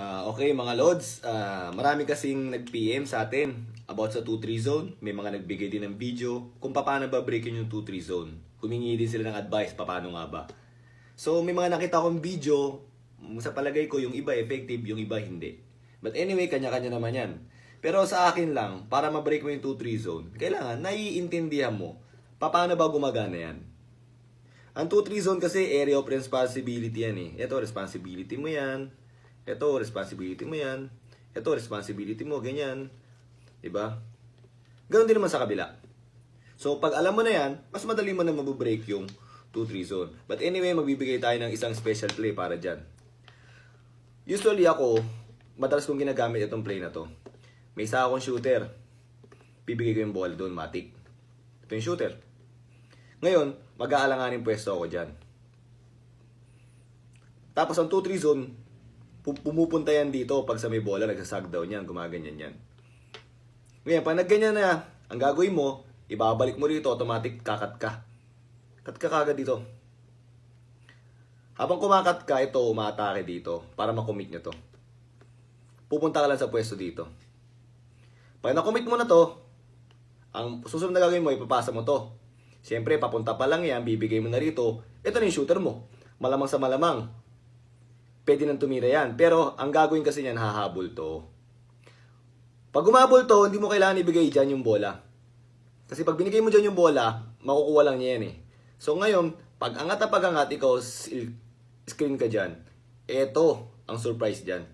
Okay mga Lods, marami kasing nag-PM sa atin about sa 2-3 zone. May mga nagbigay din ng video kung paano ba breakin yung 2-3 zone. Humingi din sila ng advice paano nga ba. So may mga nakita akong video, sa palagay ko yung iba effective, yung iba hindi. But anyway, kanya-kanya naman yan. Pero sa akin lang, para ma-break mo yung 2-3 zone, kailangan naiintindihan mo paano ba gumagana yan. Ang 2-3 zone kasi area of responsibility yan eh. Ito, responsibility mo yan. Ito, responsibility mo yan. Ito, responsibility mo, ganyan. Diba? Ganon din naman sa kabila. So, pag alam mo na yan, mas madali mo na mabubreak yung 2-3 zone. But anyway, magbibigay tayo ng isang special play para dyan. Usually ako, madalas kong ginagamit itong play na to. May isa akong shooter. Bibigay ko yung ball doon, matik. Ito yung shooter. Ngayon, mag-aalanganin pwesto ako dyan. Tapos ang 2-3 zone, pumupunta yan dito pag sa may bola, nagsasag down yan, gumaganyan yan. Ngayon, pag nagganyan na, ang gagawin mo, ibabalik mo dito, automatic kakat ka. Kat ka kagad dito. Habang kumakat ka, ito, umaatake dito, para makomit nyo to. Pupunta ka lang sa pwesto dito. Pag nakomit mo na to, ang susunod na gagawin mo, ipapasa mo to. Siyempre, papunta pa lang yan, bibigay mo na rito, ito na yung shooter mo. Malamang sa malamang, pwede nang tumira yan. Pero, ang gagawin kasi niyan, hahabol to. Pag umabol to, hindi mo kailangan ibigay dyan yung bola. Kasi pag binigay mo dyan yung bola, makukuha lang niya yan eh. So ngayon, pag angat na pag-angat, ikaw, screen ka dyan. Ito, ang surprise dyan.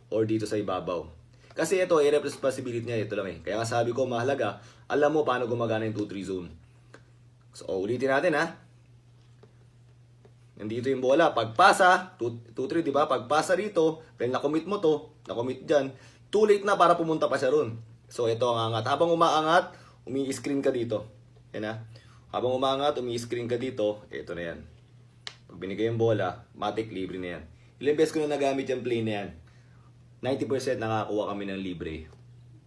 Or dito sa ibabaw. Kasi ito, area of responsibility niya, ito lang eh. Kaya nga sabi ko, mahalaga, alam mo paano gumagana yung 2-3 zone. So, ulitin natin ha. Nandito yung bola. Pagpasa, 2-3, di ba? Pagpasa dito, then nakomit mo to, nakomit dyan, too late na para pumunta pa siya ron. So, ito ang angat. Habang umaangat, umi-screen ka dito. Yan ha. Habang umaangat, umi-screen ka dito, ito na yan. Pag binigay yung bola, matik libre na yan. Ilang beses ko na nagamit yung play na yan. 90% nakakuha kami ng libre.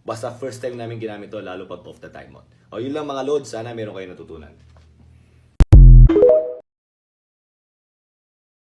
Basta first time namin ginamit to, lalo pag off the timeout. O yun lang mga loads, sana meron kayo natutunan.